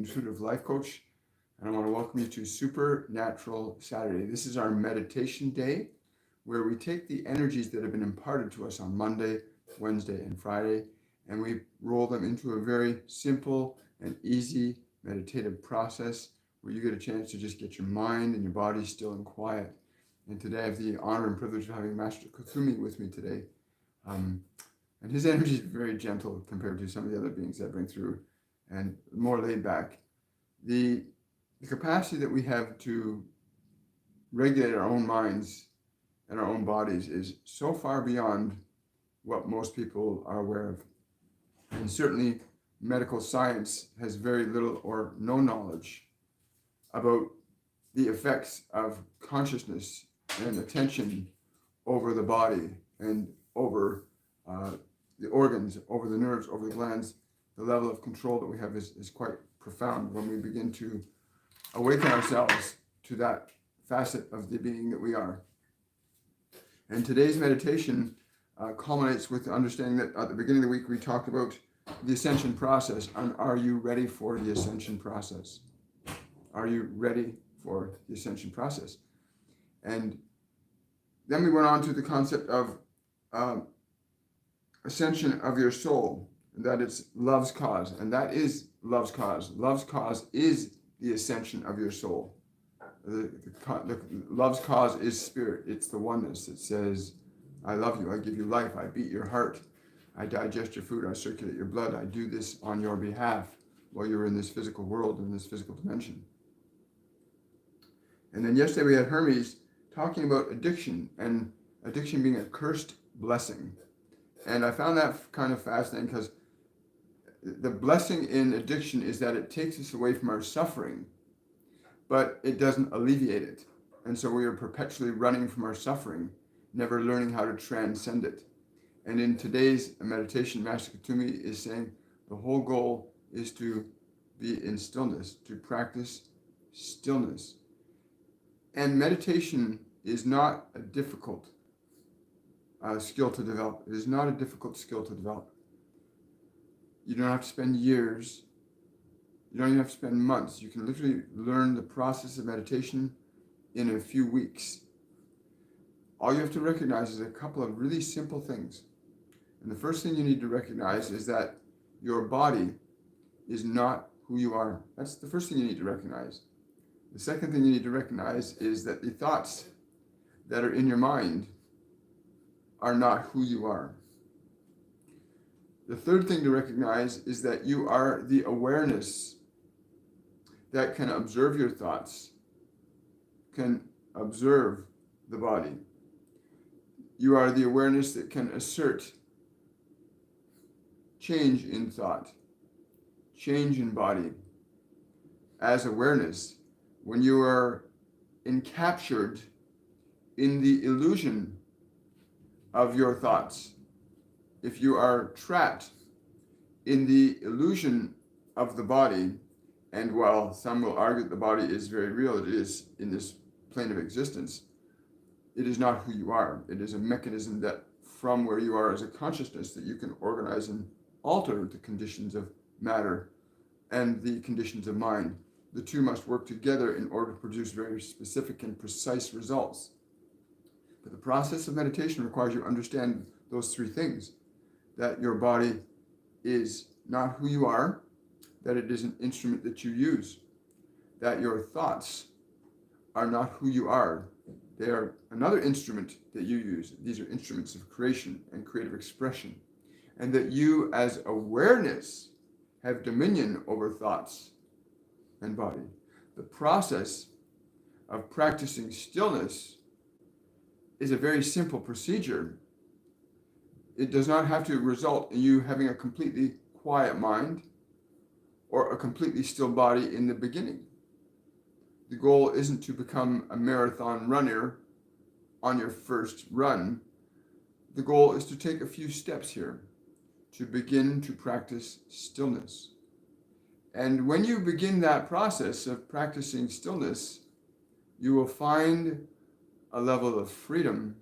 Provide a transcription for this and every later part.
Intuitive Life Coach, and I want to welcome you to Supernatural Saturday. This is our meditation day where we take the energies that have been imparted to us on Monday, Wednesday, and Friday, and we roll them into a very simple and easy meditative process where you get a chance to just get your mind and your body still and quiet. And today I have the honor and privilege of having Master Kuthumi with me today. And his energy is very gentle compared to some of the other beings that bring through and more laid back. The capacity that we have to regulate our own minds and our own bodies is so far beyond what most people are aware of. And certainly medical science has very little or no knowledge about the effects of consciousness and attention over the body and over the organs, over the nerves, over the glands. The level of control that we have is quite profound when we begin to awaken ourselves to that facet of the being that we are. And today's meditation culminates with the understanding that at the beginning of the week we talked about the ascension process. And are you ready for the ascension process? Are you ready for the ascension process? And then we went on to the concept of ascension of your soul, that it's love's cause, and that is love's cause. Love's cause is the ascension of your soul. The love's cause is spirit. It's the oneness that says, I love you, I give you life, I beat your heart, I digest your food, I circulate your blood, I do this on your behalf while you're in this physical world, in this physical dimension. And then yesterday we had Hermes talking about addiction, and addiction being a cursed blessing. And I found that kind of fascinating because the blessing in addiction is that it takes us away from our suffering, but it doesn't alleviate it. And so we are perpetually running from our suffering, never learning how to transcend it. And in today's meditation, Master Kuthumi is saying the whole goal is to be in stillness, to practice stillness. And meditation is not a difficult skill to develop. It is not a difficult skill to develop. You don't have to spend years. You don't even have to spend months. You can literally learn the process of meditation in a few weeks. All you have to recognize is a couple of really simple things. And the first thing you need to recognize is that your body is not who you are. That's the first thing you need to recognize. The second thing you need to recognize is that the thoughts that are in your mind are not who you are. The third thing to recognize is that you are the awareness that can observe your thoughts, can observe the body. You are the awareness that can assert change in thought, change in body. As awareness, when you are encaptured in the illusion of your thoughts, if you are trapped in the illusion of the body, and while some will argue that the body is very real, it is in this plane of existence, it is not who you are. It is a mechanism that from where you are as a consciousness that you can organize and alter the conditions of matter and the conditions of mind. The two must work together in order to produce very specific and precise results. But the process of meditation requires you to understand those three things: that your body is not who you are, that it is an instrument that you use, that your thoughts are not who you are, they are another instrument that you use. These are instruments of creation and creative expression, and that you as awareness have dominion over thoughts and body. The process of practicing stillness is a very simple procedure. It does not have to result in you having a completely quiet mind or a completely still body in the beginning. The goal isn't to become a marathon runner on your first run. The goal is to take a few steps here to begin to practice stillness. And when you begin that process of practicing stillness, you will find a level of freedom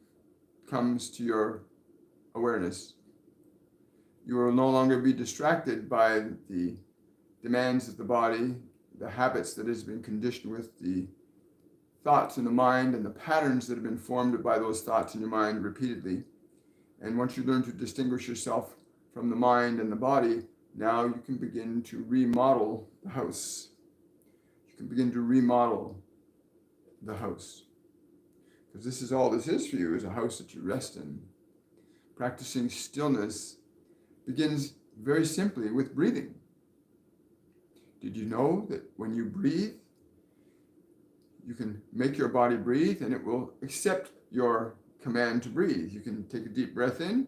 comes to your awareness. You will no longer be distracted by the demands of the body the habits that has been conditioned with, the thoughts in the mind and the patterns that have been formed by those thoughts in your mind repeatedly. And once you learn to distinguish yourself from the mind and the body, now you can begin to remodel the house. You can begin to remodel the house. Because this is all this is for you, is a house that you rest in. Practicing stillness begins very simply with breathing. Did you know that when you breathe, you can make your body breathe and it will accept your command to breathe? You can take a deep breath in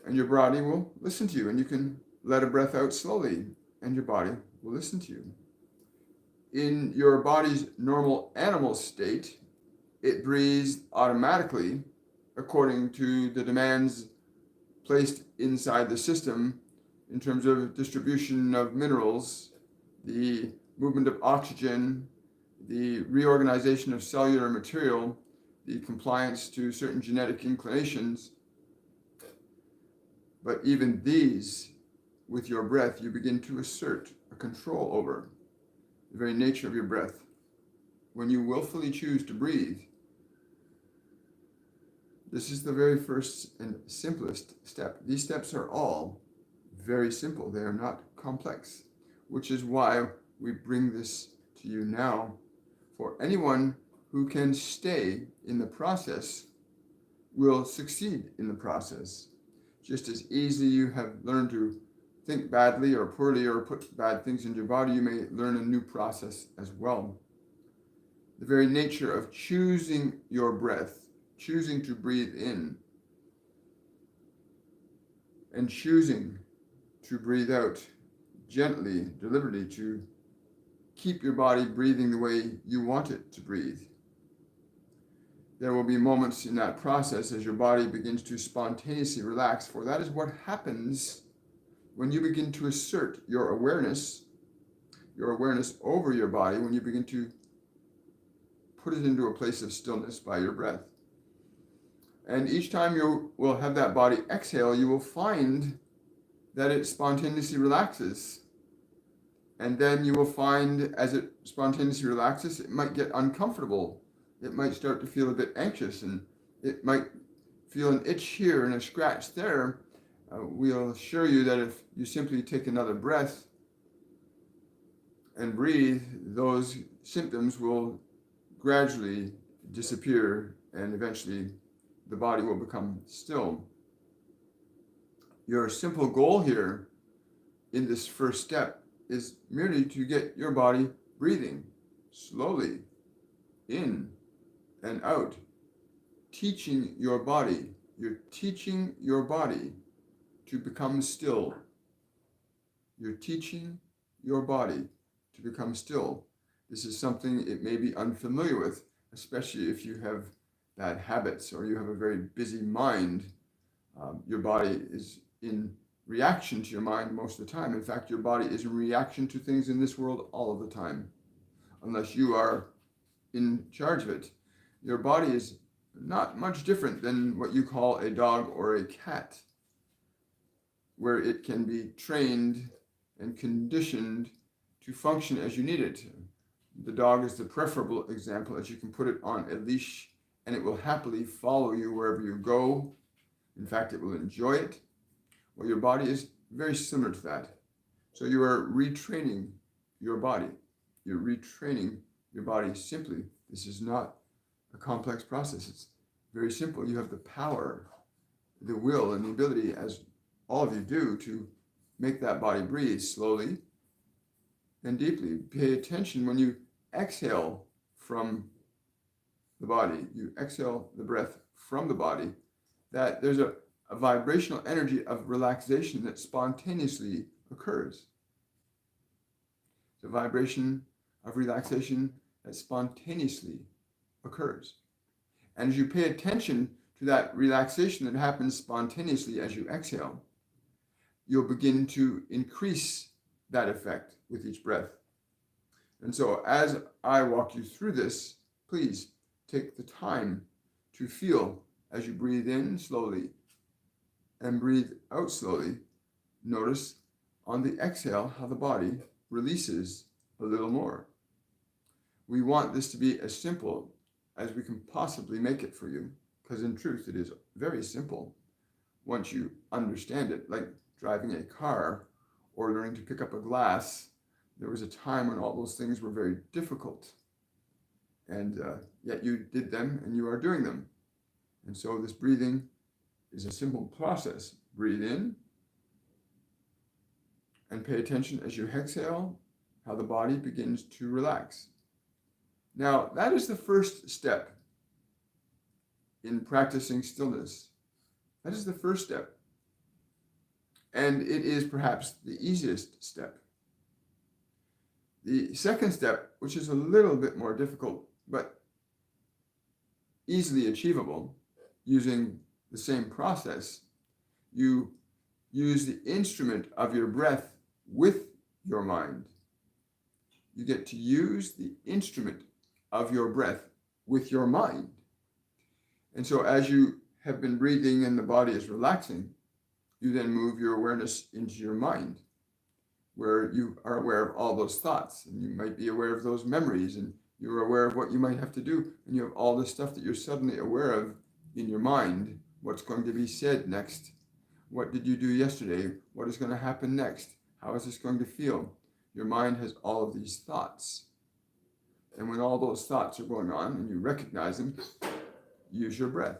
and your body will listen to you, and you can let a breath out slowly and your body will listen to you. In your body's normal animal state, it breathes automatically according to the demands placed inside the system in terms of distribution of minerals, the movement of oxygen, the reorganization of cellular material, the compliance to certain genetic inclinations. But even these, with your breath, you begin to assert a control over the very nature of your breath. When you willfully choose to breathe, this is the very first and simplest step. These steps are all very simple. They are not complex, which is why we bring this to you now. For anyone who can stay in the process will succeed in the process. Just as easily you have learned to think badly or poorly or put bad things into your body, you may learn a new process as well. The very nature of choosing your breath, choosing to breathe in, and choosing to breathe out gently, deliberately, to keep your body breathing the way you want it to breathe. There will be moments in that process as your body begins to spontaneously relax, for that is what happens when you begin to assert your awareness over your body, when you begin to put it into a place of stillness by your breath. And each time you will have that body exhale, you will find that it spontaneously relaxes. And then you will find as it spontaneously relaxes, it might get uncomfortable. It might start to feel a bit anxious, and it might feel an itch here and a scratch there. We'll assure you that if you simply take another breath and breathe, those symptoms will gradually disappear and eventually the body will become still. Your simple goal here in this first step is merely to get your body breathing slowly in and out, teaching your body. You're teaching your body to become still. You're teaching your body to become still. This is something it may be unfamiliar with, especially if you have bad habits or you have a very busy mind. Your body is in reaction to your mind most of the time. In fact, your body is in reaction to things in this world all of the time, unless you are in charge of it. Your body is not much different than what you call a dog or a cat, where it can be trained and conditioned to function as you need it. The dog is the preferable example, as you can put it on a leash and it will happily follow you wherever you go. In fact, it will enjoy it. Well, your body is very similar to that. So you are retraining your body. You're retraining your body simply. This is not a complex process. It's very simple. You have the power, the will, and the ability, as all of you do, to make that body breathe slowly and deeply. Pay attention when you exhale from the body, you exhale the breath from the body, that there's a vibrational energy of relaxation that spontaneously occurs. It's a vibration of relaxation that spontaneously occurs. And as you pay attention to that relaxation that happens spontaneously as you exhale, you'll begin to increase that effect with each breath. And so as I walk you through this, please take the time to feel as you breathe in slowly and breathe out slowly. Notice on the exhale how the body releases a little more. We want this to be as simple as we can possibly make it for you, because in truth it is very simple once you understand it, like driving a car or learning to pick up a glass. There was a time when all those things were very difficult, and yet you did them and you are doing them. And so this breathing is a simple process. Breathe in and pay attention as you exhale, how the body begins to relax. Now, that is the first step in practicing stillness. That is the first step. And it is perhaps the easiest step. The second step, which is a little bit more difficult, but easily achievable using the same process, you use the instrument of your breath with your mind. You get to use the instrument of your breath with your mind. And so as you have been breathing and the body is relaxing, you then move your awareness into your mind, where you are aware of all those thoughts, and you might be aware of those memories, and you're aware of what you might have to do, and you have all this stuff that you're suddenly aware of in your mind. What's going to be said next? What did you do yesterday? What is going to happen next? How is this going to feel? Your mind has all of these thoughts. And when all those thoughts are going on and you recognize them, use your breath.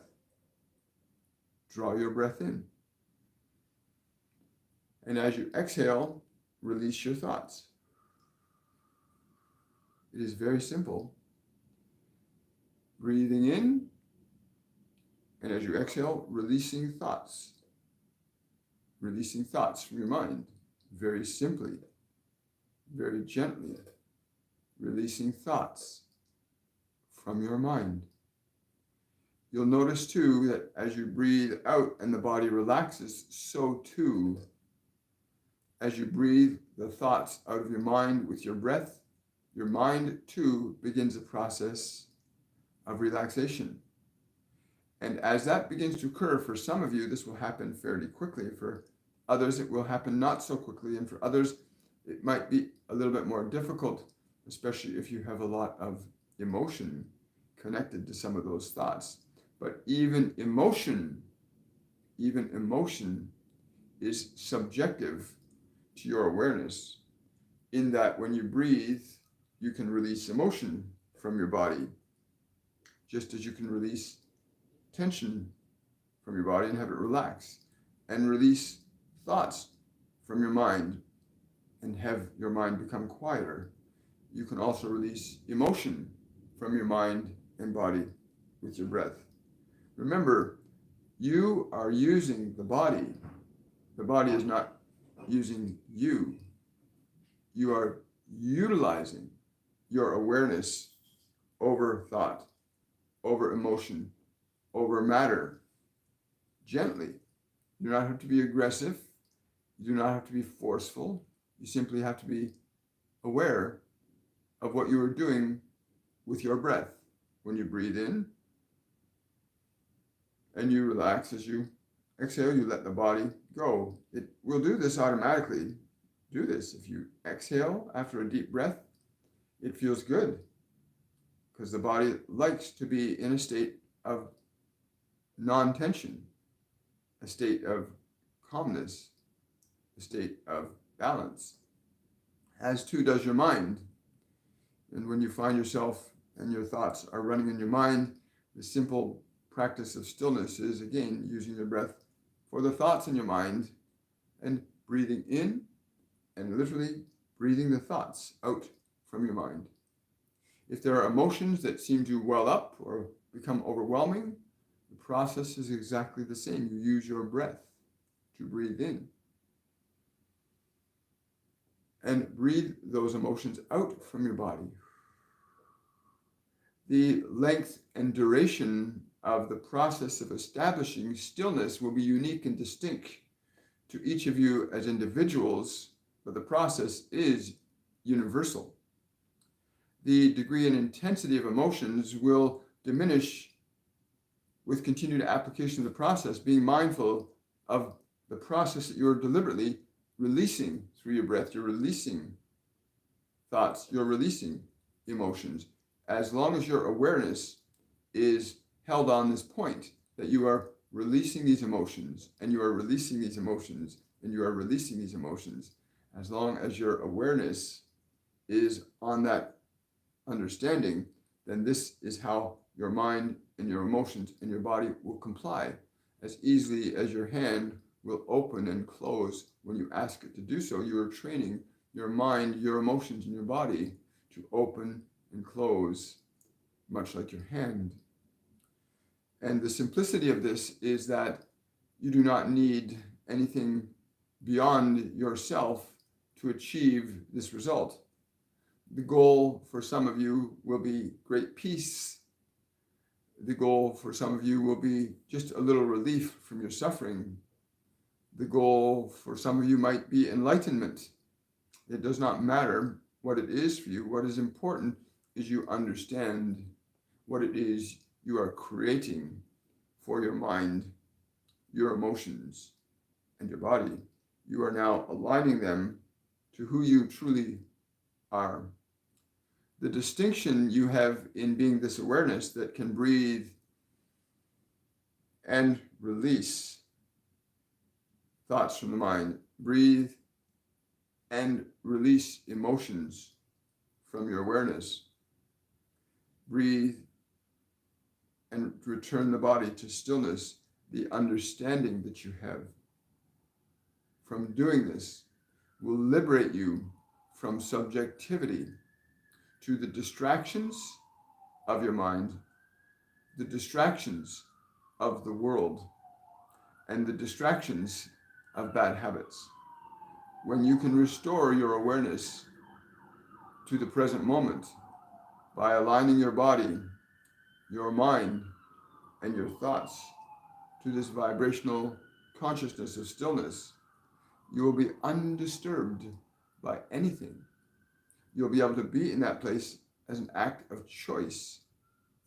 Draw your breath in. And as you exhale, release your thoughts. It is very simple. Breathing in, and as you exhale, releasing thoughts. Releasing thoughts from your mind, very simply, very gently. Releasing thoughts from your mind. You'll notice too that as you breathe out and the body relaxes, so too, as you breathe the thoughts out of your mind with your breath, your mind too begins a process of relaxation. And as that begins to occur, for some of you, this will happen fairly quickly. For others, it will happen not so quickly. And for others, it might be a little bit more difficult, especially if you have a lot of emotion connected to some of those thoughts. But even emotion is subjective to your awareness, in that when you breathe, you can release emotion from your body, just as you can release tension from your body and have it relax, and release thoughts from your mind and have your mind become quieter. You can also release emotion from your mind and body with your breath. Remember, you are using the body. The body is not using you. You are utilizing your awareness over thought, over emotion, over matter, gently. You do not have to be aggressive. You do not have to be forceful. You simply have to be aware of what you are doing with your breath. When you breathe in and you relax, as you exhale, you let the body go. It will do this automatically. Do this. If you exhale after a deep breath, it feels good, because the body likes to be in a state of non-tension, a state of calmness, a state of balance, as too does your mind. And when you find yourself and your thoughts are running in your mind, the simple practice of stillness is, again, using your breath for the thoughts in your mind and breathing in and literally breathing the thoughts out from your mind. If there are emotions that seem to well up or become overwhelming, the process is exactly the same. You use your breath to breathe in and breathe those emotions out from your body. The length and duration of the process of establishing stillness will be unique and distinct to each of you as individuals, but the process is universal. The degree and intensity of emotions will diminish with continued application of the process, being mindful of the process that you're deliberately releasing through your breath. You're releasing thoughts, you're releasing emotions. As long as your awareness is held on this point that you are releasing these emotions, and you are releasing these emotions, and you are releasing these emotions, as long as your awareness is on that understanding, then this is how your mind and your emotions and your body will comply as easily as your hand will open and close when you ask it to do so. You are training your mind, your emotions, and your body to open and close, much like your hand. And the simplicity of this is that you do not need anything beyond yourself to achieve this result. The goal for some of you will be great peace. The goal for some of you will be just a little relief from your suffering. The goal for some of you might be enlightenment. It does not matter what it is for you. What is important is you understand what it is you are creating for your mind, your emotions, and your body. You are now aligning them to who you truly are. The distinction you have in being this awareness that can breathe and release thoughts from the mind, breathe and release emotions from your awareness, breathe and return the body to stillness. The understanding that you have from doing this will liberate you from subjectivity to the distractions of your mind, the distractions of the world, and the distractions of bad habits. When you can restore your awareness to the present moment by aligning your body, your mind, and your thoughts to this vibrational consciousness of stillness, you will be undisturbed by anything. You'll be able to be in that place as an act of choice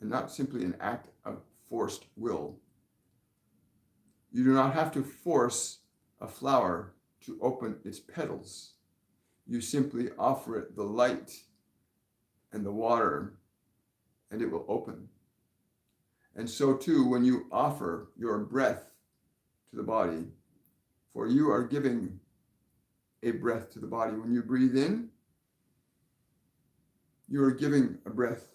and not simply an act of forced will. You do not have to force a flower to open its petals. You simply offer it the light and the water, and it will open. And so too, when you offer your breath to the body, for you are giving a breath to the body. When you breathe in, you are giving a breath.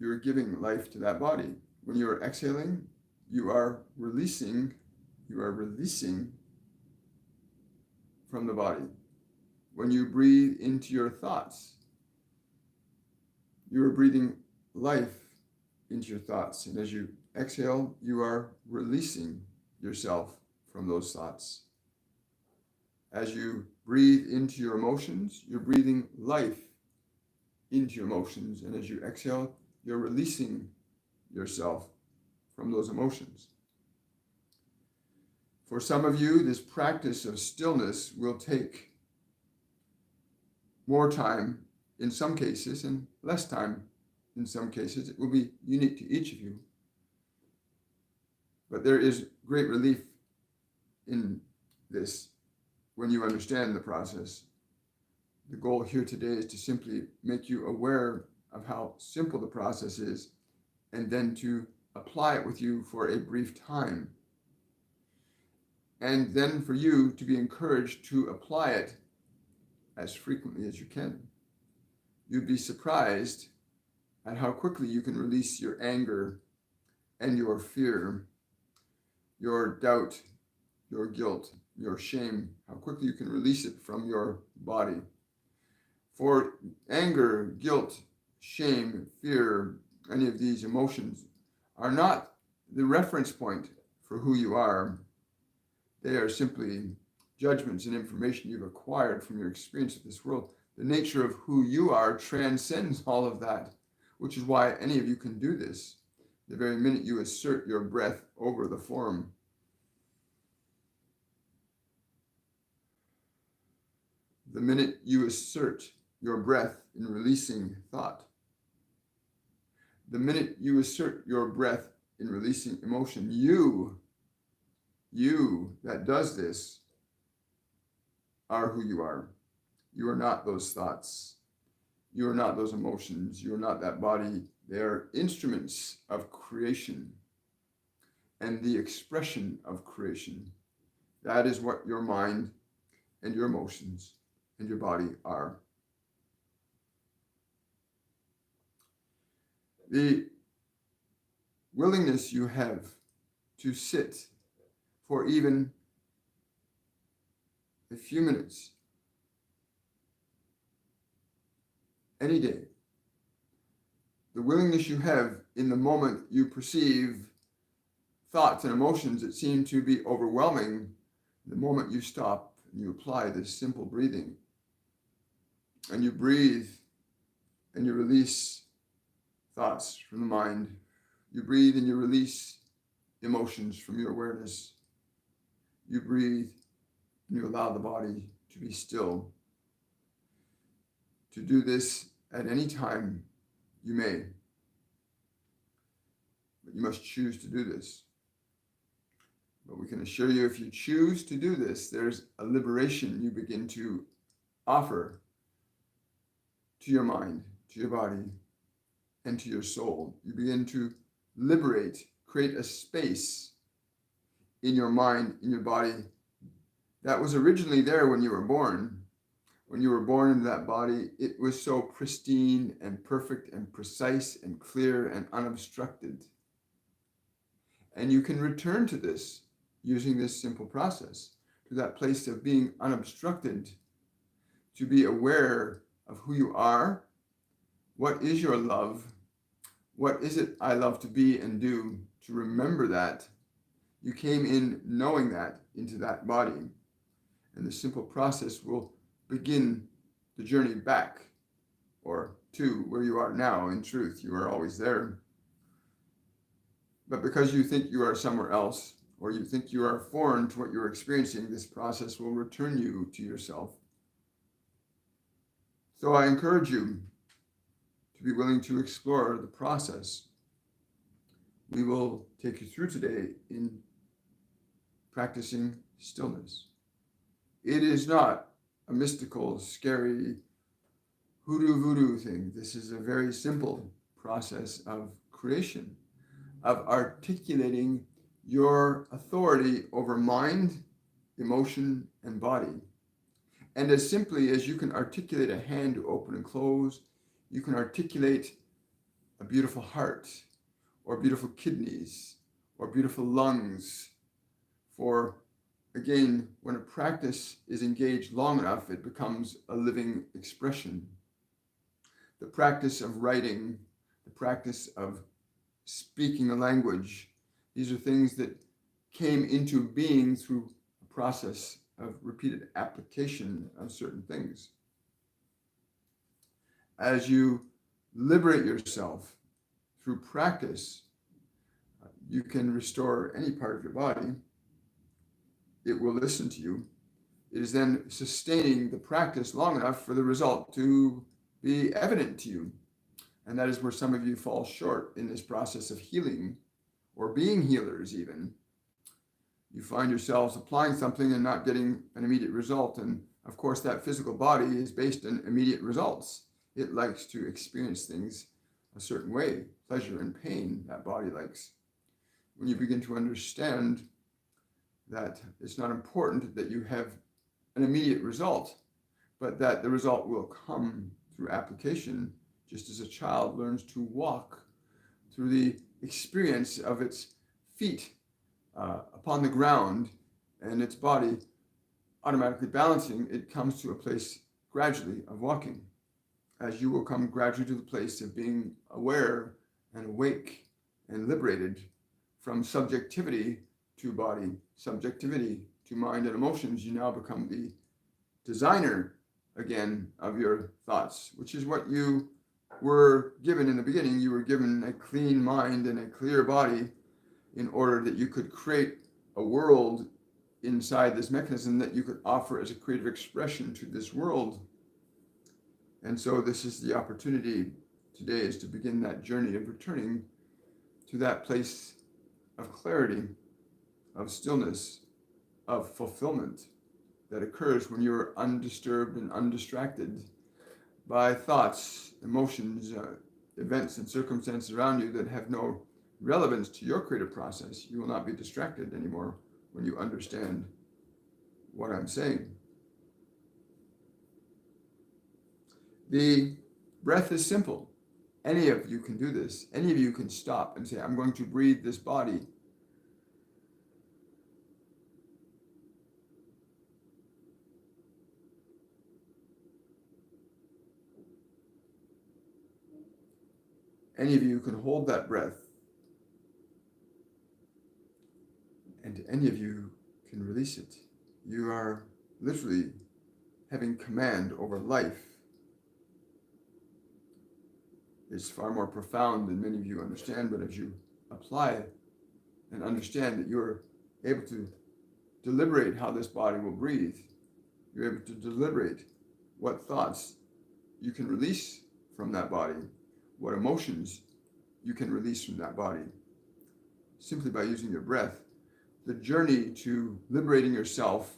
You are giving life to that body. When you are exhaling, you are releasing from the body. When you breathe into your thoughts, you are breathing life into your thoughts. And as you exhale, you are releasing yourself from those thoughts. As you breathe into your emotions, you're breathing life into your emotions. And as you exhale, you're releasing yourself from those emotions. For some of you, this practice of stillness will take more time in some cases and less time in some cases. It will be unique to each of you. But there is great relief in this when you understand the process. The goal here today is to simply make you aware of how simple the process is, and then to apply it with you for a brief time. And then for you to be encouraged to apply it as frequently as you can. You'd be surprised at how quickly you can release your anger and your fear, your doubt, your guilt, your shame, how quickly you can release it from your body. For anger, guilt, shame, fear, any of these emotions are not the reference point for who you are. They are simply judgments and information you've acquired from your experience of this world. The nature of who you are transcends all of that, which is why any of you can do this. The very minute you assert your breath over the form, the minute you assert your breath in releasing thought, the minute you assert your breath in releasing emotion, you that does this are who you are. You are not those thoughts. You are not those emotions. You are not that body. They are instruments of creation and the expression of creation. That is what your mind and your emotions and your body are. The willingness you have to sit for even a few minutes any day, the willingness you have in the moment you perceive thoughts and emotions that seem to be overwhelming, the moment you stop and you apply this simple breathing, and you breathe and you release thoughts from the mind, you breathe and you release emotions from your awareness, you breathe and you allow the body to be still. To do this at any time you may, but you must choose to do this. But we can assure you, if you choose to do this, there's a liberation you begin to offer to your mind, to your body, and to your soul. You begin to liberate, create a space in your mind, in your body, that was originally there when you were born. When you were born into that body, it was so pristine and perfect and precise and clear and unobstructed. And you can return to this using this simple process, to that place of being unobstructed, to be aware of who you are, what is your love, what is it I love to be and do, to remember that. You came in knowing that into that body. And the simple process will begin the journey back, or to where you are now. In truth, you are always there. But because you think you are somewhere else, or you think you are foreign to what you're experiencing, this process will return you to yourself. So I encourage you to be willing to explore the process we will take you through today in practicing stillness. It is not a mystical, scary, hoodoo voodoo thing. This is a very simple process of creation, of articulating your authority over mind, emotion, and body. And as simply as you can articulate a hand to open and close, you can articulate a beautiful heart, or beautiful kidneys, or beautiful lungs. For again, when a practice is engaged long enough, it becomes a living expression. The practice of writing, the practice of speaking a language, these are things that came into being through a process of repeated application of certain things. As you liberate yourself through practice, you can restore any part of your body. It will listen to you. It is then sustaining the practice long enough for the result to be evident to you. And that is where some of you fall short in this process of healing, or being healers even. You find yourselves applying something and not getting an immediate result. And of course, that physical body is based on immediate results. It likes to experience things a certain way, pleasure and pain, that body likes. When you begin to understand that it's not important that you have an immediate result, but that the result will come through application, just as a child learns to walk through the experience of its feet upon the ground and its body automatically balancing. It comes to a place gradually of walking, as you will come gradually to the place of being aware and awake and liberated from subjectivity to body, subjectivity to mind and emotions. You now become the designer again of your thoughts, which is what you were given in the beginning. You were given a clean mind and a clear body in order that you could create a world inside this mechanism that you could offer as a creative expression to this world. And so this is the opportunity today, is to begin that journey of returning to that place of clarity, of stillness, of fulfillment that occurs when you're undisturbed and undistracted by thoughts, emotions, events, and circumstances around you that have no relevance to your creative process, you will not be distracted anymore when you understand what I'm saying. The breath is simple. Any of you can do this. Any of you can stop and say, I'm going to breathe this body. Any of you can hold that breath. And any of you can release it. You are literally having command over life. It's far more profound than many of you understand, but as you apply and understand that you're able to deliberate how this body will breathe, you're able to deliberate what thoughts you can release from that body, what emotions you can release from that body, simply by using your breath. The journey to liberating yourself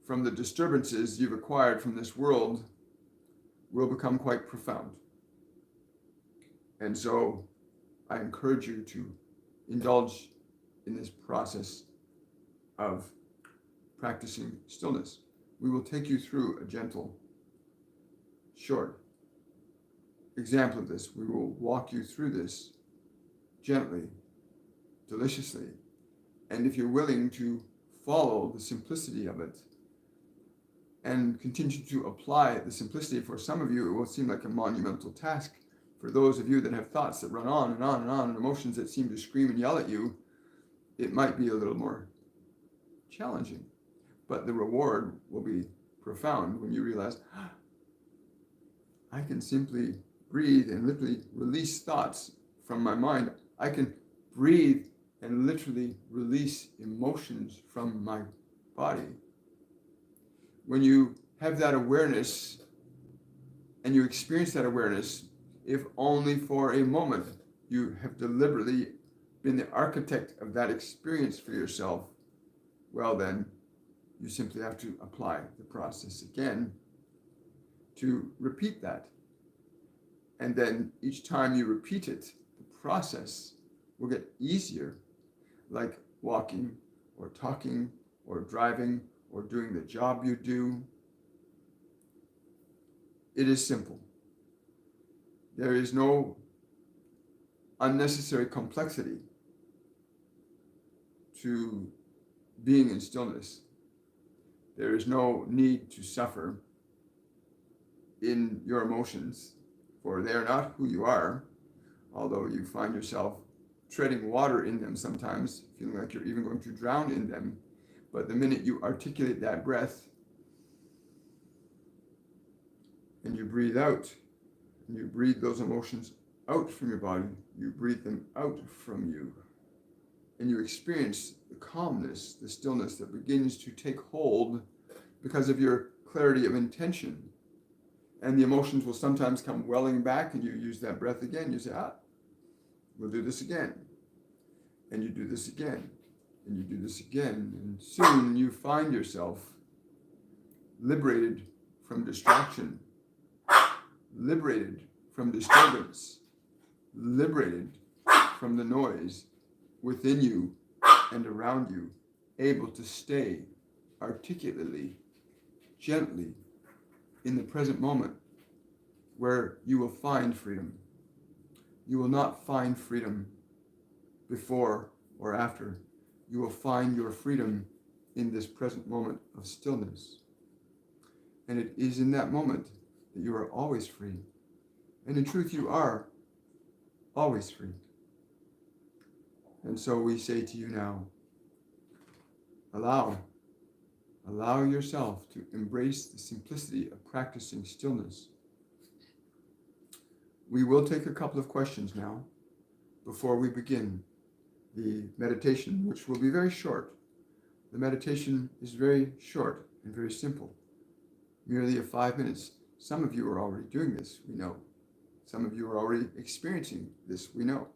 from the disturbances you've acquired from this world will become quite profound. And so I encourage you to indulge in this process of practicing stillness. We will take you through a gentle, short example of this. We will walk you through this gently, deliciously. And if you're willing to follow the simplicity of it and continue to apply the simplicity, for some of you, it will seem like a monumental task. For those of you that have thoughts that run on and on and on, and emotions that seem to scream and yell at you, it might be a little more challenging. But the reward will be profound when you realize, I can simply breathe and literally release thoughts from my mind. I can breathe and literally release emotions from my body. When you have that awareness and you experience that awareness, if only for a moment, you have deliberately been the architect of that experience for yourself, well then, you simply have to apply the process again to repeat that. And then each time you repeat it, the process will get easier, like walking or talking or driving or doing the job you do. It is simple. There is no unnecessary complexity to being in stillness. There is no need to suffer in your emotions, for they are not who you are, although you find yourself treading water in them sometimes, feeling like you're even going to drown in them. But the minute you articulate that breath and you breathe out, and you breathe those emotions out from your body, you breathe them out from you, and you experience the calmness, the stillness that begins to take hold because of your clarity of intention. And the emotions will sometimes come welling back, and you use that breath again. You say, we'll do this again. And you do this again. And you do this again. And soon you find yourself liberated from distraction, liberated from disturbance, liberated from the noise within you and around you, able to stay articulately, gently in the present moment, where you will find freedom. You will not find freedom before or after. You will find your freedom in this present moment of stillness. And it is in that moment that you are always free. And in truth, you are always free. And so we say to you now, allow yourself to embrace the simplicity of practicing stillness. We will take a couple of questions now before we begin the meditation, which will be very short. The meditation is very short and very simple, merely 5 minutes. Some of you are already doing this, we know. Some of you are already experiencing this, we know.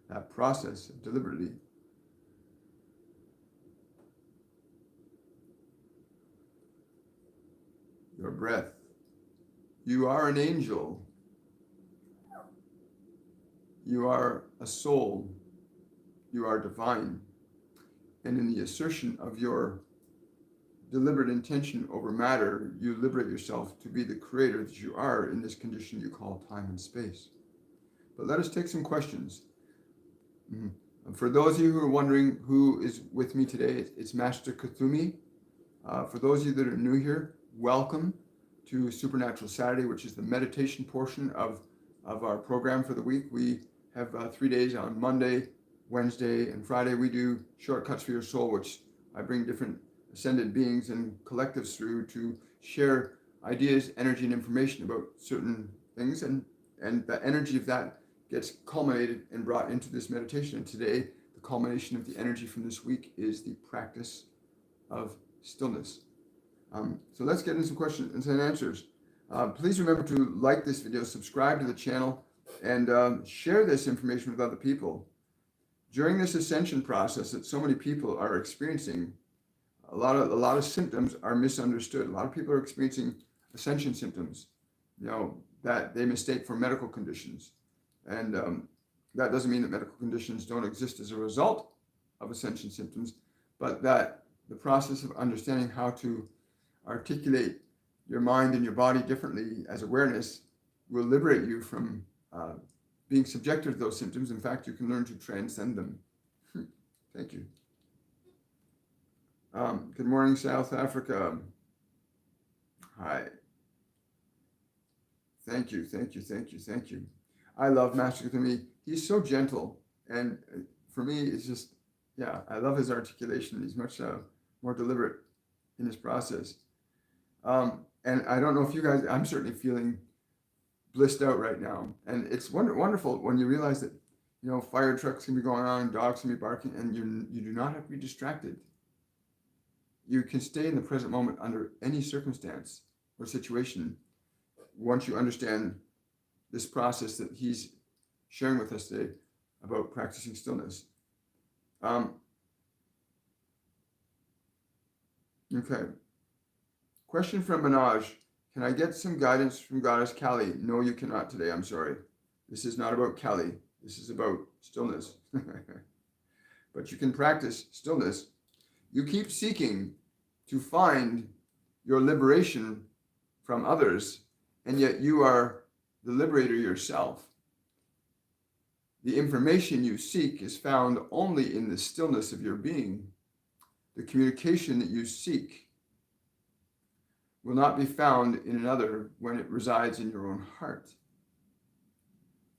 That process of deliberately your breath You are an angel. You are a soul. You are divine. And in the assertion of your deliberate intention over matter, you liberate yourself to be the creator that you are in this condition you call time and space. But let us take some questions. Mhm. For those of you who are wondering who is with me today, it's Master Kuthumi. For those of you that are new here, welcome to Supernatural Saturday, which is the meditation portion of our program for the week. We have 3 days on Monday, Wednesday, and Friday. We do Shortcuts for Your Soul, which I bring different ascended beings and collectives through to share ideas, energy, and information about certain things. And the energy of that gets culminated and brought into this meditation. And today, the culmination of the energy from this week is the practice of stillness. So let's get into some questions and answers. Please remember to like this video, subscribe to the channel, and share this information with other people. During this ascension process that so many people are experiencing, a lot of symptoms are misunderstood. A lot of people are experiencing ascension symptoms, that they mistake for medical conditions. And that doesn't mean that medical conditions don't exist as a result of ascension symptoms, but that the process of understanding how to articulate your mind and your body differently as awareness will liberate you from being subjected to those symptoms. In fact, you can learn to transcend them. Thank you. Good morning, South Africa. Hi. Thank you. I love Master Kuthumi. He's so gentle. And for me, it's just, I love his articulation. He's much more deliberate in his process. And I don't know if you guys, I'm certainly feeling blissed out right now. And it's wonderful when you realize that, fire trucks can be going on, dogs can be barking, and you do not have to be distracted. You can stay in the present moment under any circumstance or situation once you understand this process that he's sharing with us today about practicing stillness. Okay. Question from Manoj. Can I get some guidance from Goddess Kali? No, you cannot today. I'm sorry. This is not about Kali. This is about stillness. But you can practice stillness. You keep seeking to find your liberation from others, and yet you are the liberator yourself. The information you seek is found only in the stillness of your being. The communication that you seek will not be found in another when it resides in your own heart.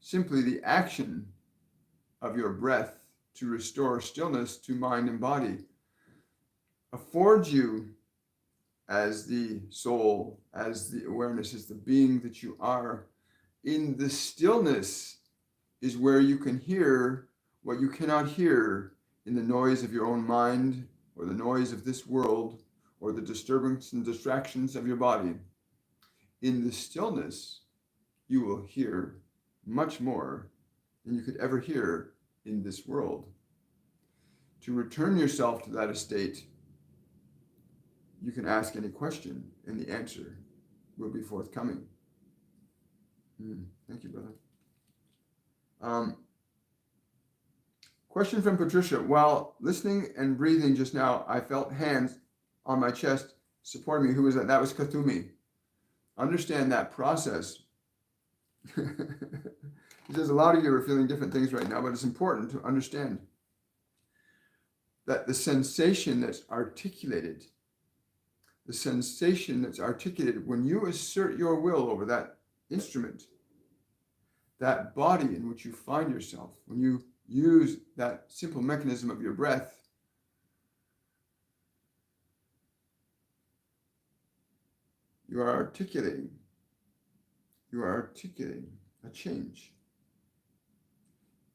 Simply the action of your breath to restore stillness to mind and body affords you, as the soul, as the awareness, as the being that you are, in the stillness is where you can hear what you cannot hear in the noise of your own mind or the noise of this world or the disturbance and distractions of your body. In the stillness, you will hear much more than you could ever hear in this world. To return yourself to that estate, you can ask any question and the answer will be forthcoming. Thank you, brother. Question from Patricia. While listening and breathing just now, I felt hands on my chest supporting me. Who was that? That was Kuthumi. Understand that process. He says a lot of you are feeling different things right now, but it's important to understand that the sensation that's articulated when you assert your will over that instrument, that body in which you find yourself, when you use that simple mechanism of your breath, you are articulating a change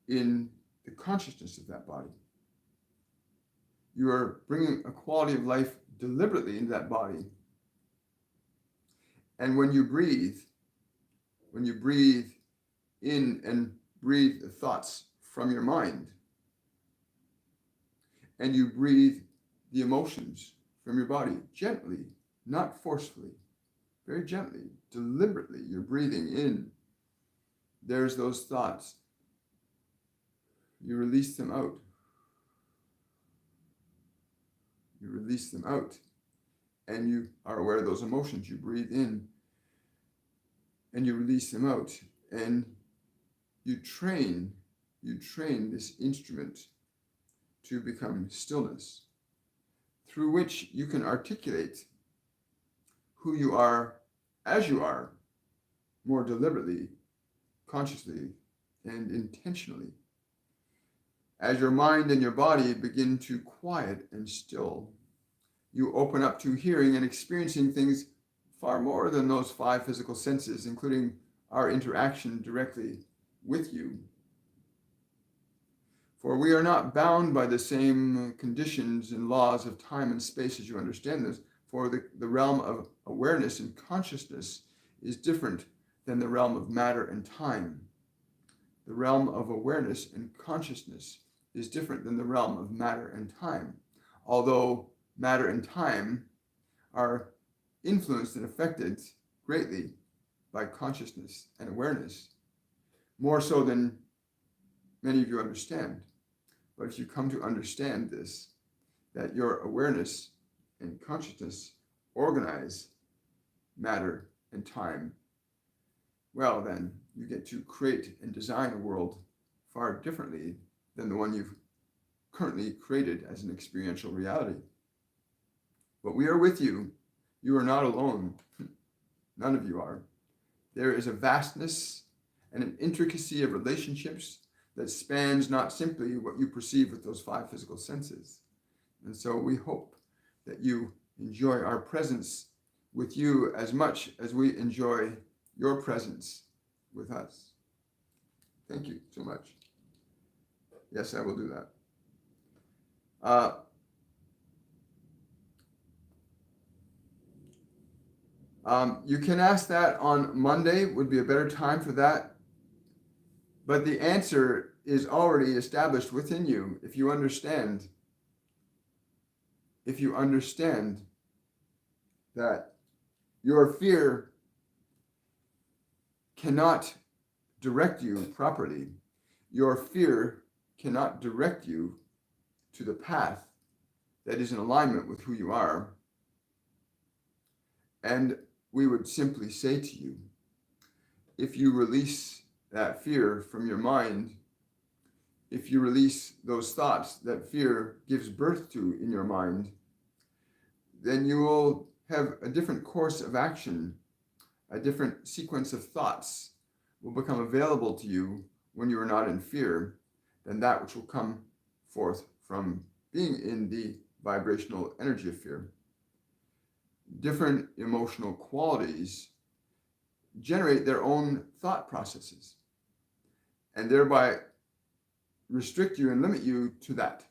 in the consciousness of that body. You are bringing a quality of life deliberately into that body. And when you breathe in and breathe the thoughts from your mind, and you breathe the emotions from your body gently, not forcefully, very gently, deliberately, you're breathing in. There's those thoughts. You release them out. You release them out. And you are aware of those emotions. You breathe in and you release them out. And you train this instrument to become stillness, through which you can articulate who you are as you are more deliberately, consciously, and intentionally. As your mind and your body begin to quiet and still, you open up to hearing and experiencing things far more than those 5 physical senses, including our interaction directly with you. For we are not bound by the same conditions and laws of time and space as you understand this. For the realm of awareness and consciousness is different than the realm of matter and time. The realm of awareness and consciousness is different than the realm of matter and time. Although matter and time are influenced and affected greatly by consciousness and awareness, more so than many of you understand. But if you come to understand this, that your awareness and consciousness organize matter and time, well, then you get to create and design a world far differently than the one you've currently created as an experiential reality. But we are with you. You are not alone. None of you are. There is a vastness and an intricacy of relationships that spans not simply what you perceive with those 5 physical senses. And so we hope that you enjoy our presence with you as much as we enjoy your presence with us. Thank you so much. Yes, I will do that. You can ask that on Monday, would be a better time for that. But the answer is already established within you if you understand that your fear cannot direct you properly. Your fear cannot direct you to the path that is in alignment with who you are. And we would simply say to you, if you release that fear from your mind, if you release those thoughts that fear gives birth to in your mind, then you will have a different course of action, a different sequence of thoughts will become available to you when you are not in fear than that which will come forth from being in the vibrational energy of fear. Different emotional qualities generate their own thought processes and thereby restrict you and limit you to that.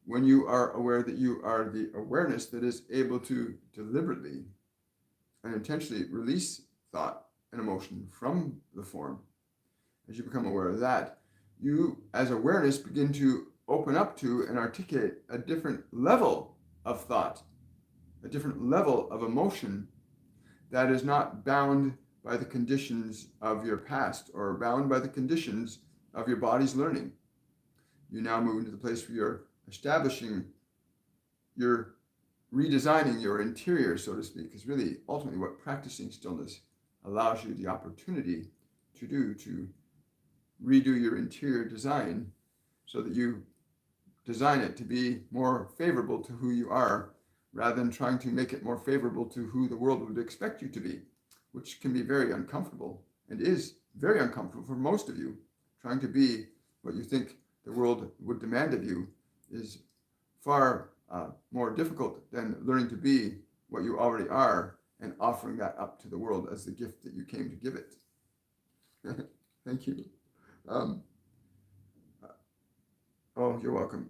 When you are aware that you are the awareness that is able to deliberately and intentionally release thought and emotion from the form, as you become aware of that, you as awareness begin to open up to and articulate a different level of thought, a different level of emotion that is not bound by the conditions of your past or bound by the conditions of your body's learning. You now move into the place where you're establishing, you're redesigning your interior, so to speak, is really ultimately what practicing stillness allows you the opportunity to do, to redo your interior design so that you design it to be more favorable to who you are rather than trying to make it more favorable to who the world would expect you to be, which can be very uncomfortable and is very uncomfortable for most of you. Trying to be what you think the world would demand of you is far more difficult than learning to be what you already are and offering that up to the world as the gift that you came to give it. Thank you. Oh, you're welcome.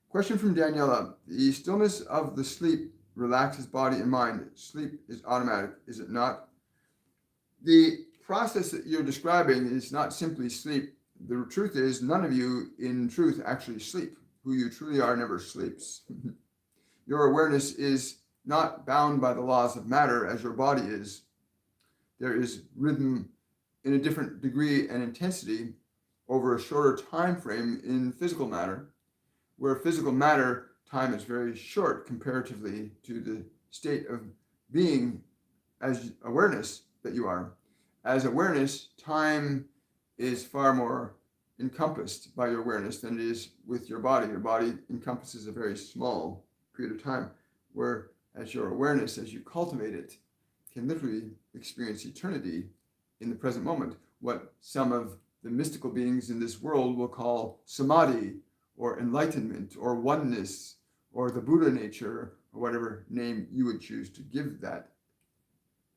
Question from Daniela. The stillness of the sleep relaxes body and mind. Sleep is automatic, is it not? The process that you're describing is not simply sleep. The truth is, none of you in truth actually sleep. Who you truly are never sleeps. Your awareness is not bound by the laws of matter as your body is. there is rhythm in a different degree and intensity over a shorter time frame in physical matter, where physical matter time is very short comparatively to the state of being as awareness that you are. As awareness, time is far more encompassed by your awareness than it is with your body. Your body encompasses a very small period of time, where as your awareness, as you cultivate it, can literally experience eternity in the present moment, what some of the mystical beings in this world will call samadhi, or enlightenment, or oneness, or the Buddha nature, or whatever name you would choose to give that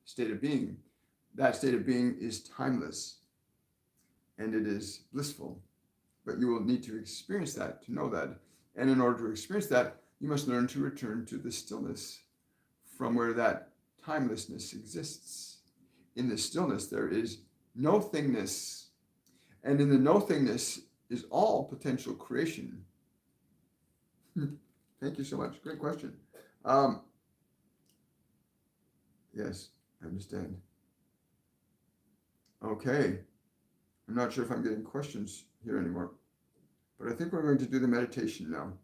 state of being. That state of being is timeless and it is blissful. But you will need to experience that to know that. And in order to experience that, you must learn to return to the stillness from where that timelessness exists. In the stillness, there is no thingness. And in the no thingness is all potential creation. Thank you so much. Great question. Yes, I understand. Okay. I'm not sure if I'm getting questions here anymore, but I think we're going to do the meditation now.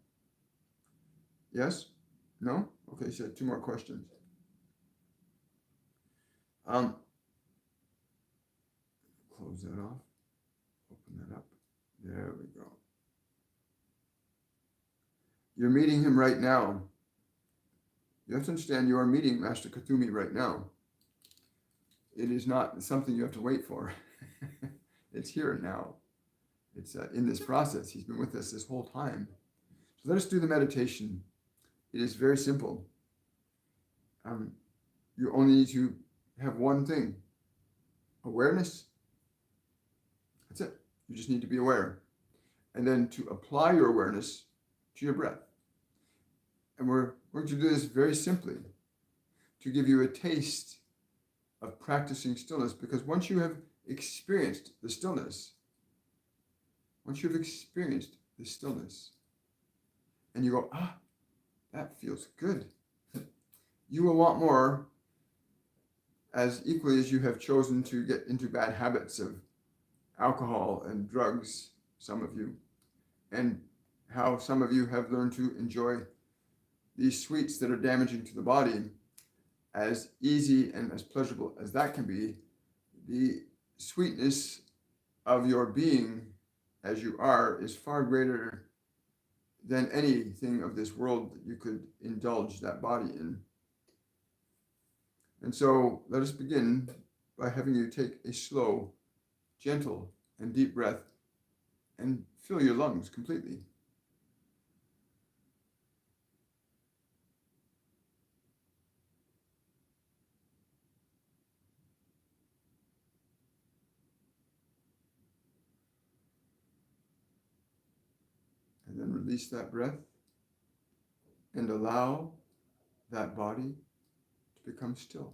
Yes? No? Okay, so 2 more questions. Close that off. Open that up. There we go. You're meeting him right now. You have to understand you are meeting Master Kuthumi right now. It is not something you have to wait for. It's here now. It's in this process. He's been with us this whole time. So let us do the meditation. It is very simple. You only need to have one thing. Awareness. That's it. You just need to be aware. And then to apply your awareness to your breath. And we're going to do this very simply to give you a taste of practicing stillness, because once you have experienced the stillness, and you go, that feels good, you will want more, as equally as you have chosen to get into bad habits of alcohol and drugs, some of you, and how some of you have learned to enjoy these sweets that are damaging to the body. As easy and as pleasurable as that can be, the sweetness of your being as you are is far greater than anything of this world that you could indulge that body in. And so let us begin by having you take a slow, gentle, and deep breath and fill your lungs completely. And then release that breath and allow that body to become still.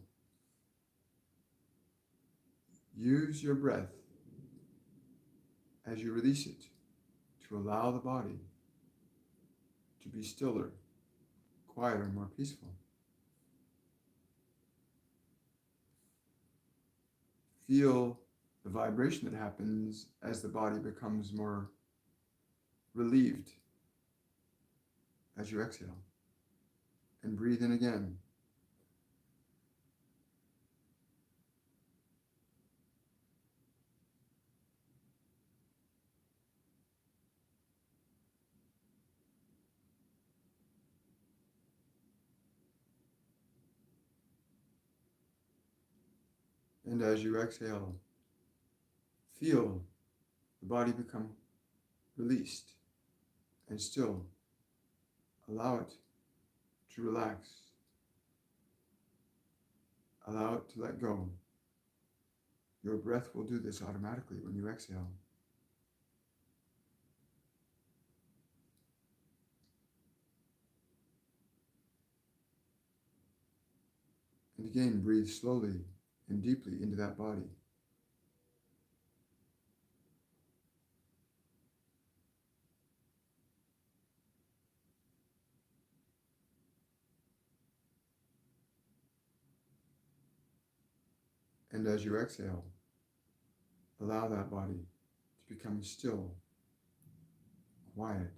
Use your breath as you release it to allow the body to be stiller, quieter, more peaceful. Feel the vibration that happens as the body becomes more relieved as you exhale. And breathe in again. And as you exhale, feel the body become released and still. Allow it to relax. Allow it to let go. Your breath will do this automatically when you exhale. And again, breathe slowly and deeply into that body. And as you exhale, allow that body to become still, quiet.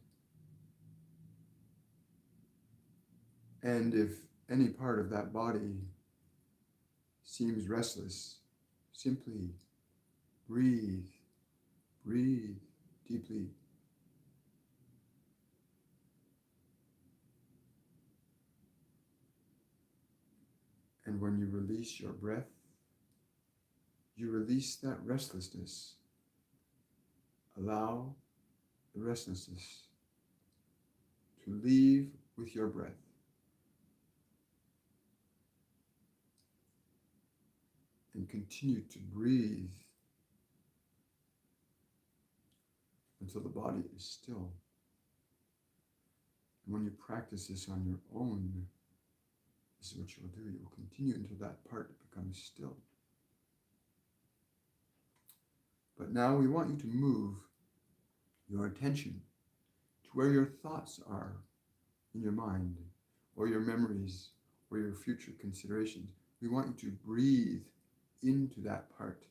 And if any part of that body seems restless, simply breathe, breathe deeply. And when you release your breath, you release that restlessness. Allow the restlessness to leave with your breath. And continue to breathe until the body is still. And when you practice this on your own, this is what you will do. You will continue until that part becomes still. But now we want you to move your attention to where your thoughts are in your mind, or your memories, or your future considerations. We want you to breathe into that part.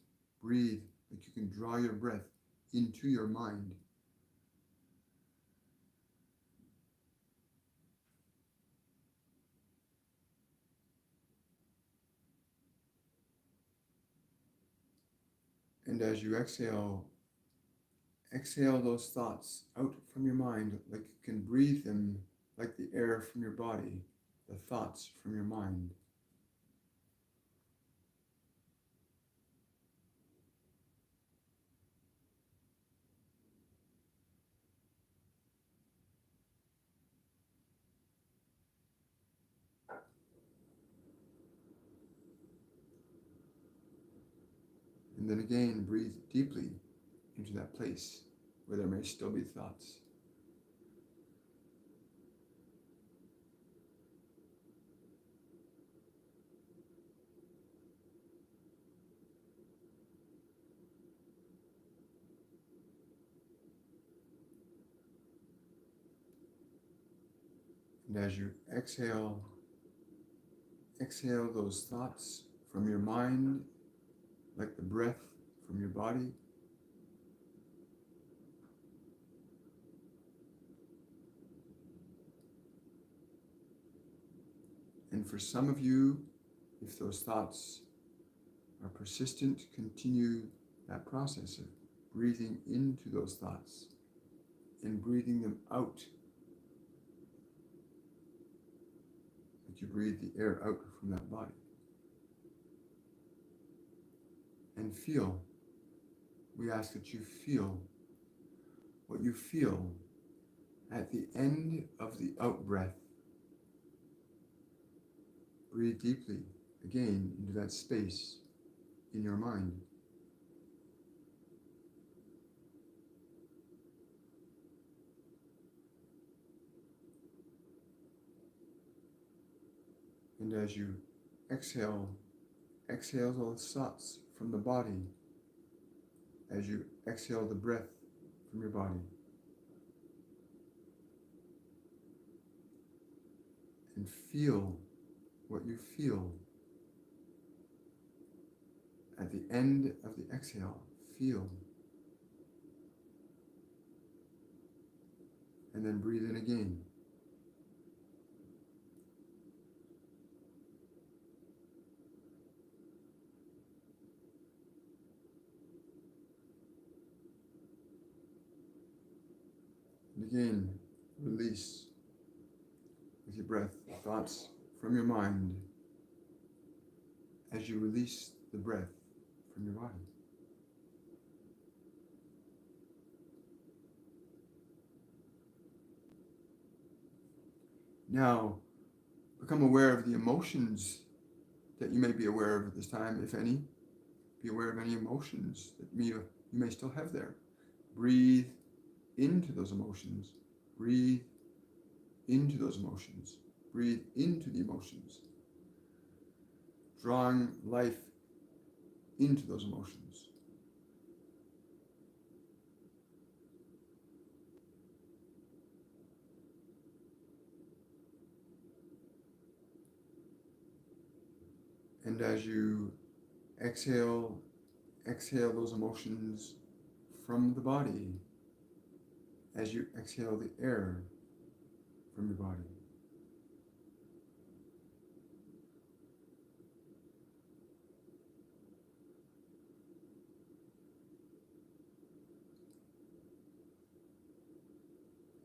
Breathe like you can draw your breath into your mind. And as you exhale, exhale those thoughts out from your mind like you can breathe them like the air from your body, the thoughts from your mind. And then again, breathe deeply into that place where there may still be thoughts. And as you exhale, exhale those thoughts from your mind like the breath from your body. And for some of you, if those thoughts are persistent, continue that process of breathing into those thoughts and breathing them out. Like you breathe the air out from that body. And feel, we ask that you feel what you feel at the end of the out breath. Breathe deeply again into that space in your mind. And as you exhale, exhale those thoughts from the body as you exhale the breath from your body. And feel what you feel at the end of the exhale. Feel. And then breathe in again. And again, release with your breath thoughts from your mind as you release the breath from your body. Now, become aware of the emotions that you may be aware of at this time, if any. Be aware of any emotions that you may still have there. Breathe into those emotions. Breathe into those emotions. Breathe into the emotions. Drawing life into those emotions. And as you Exhale those emotions from the body as you exhale the air from your body.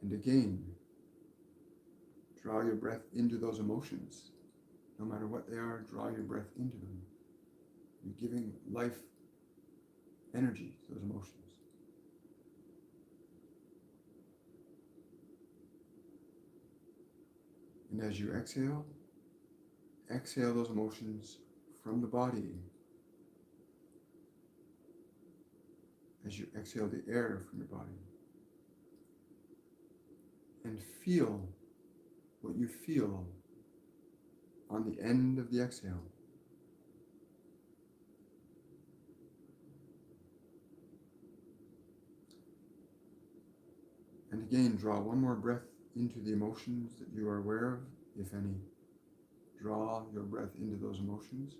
And again, draw your breath into those emotions. No matter what they are, draw your breath into them. You're giving life energy to those emotions. And as you exhale those emotions from the body. As you exhale the air from your body. And feel what you feel on the end of the exhale. And again, draw one more breath into the emotions that you are aware of, if any. Draw your breath into those emotions.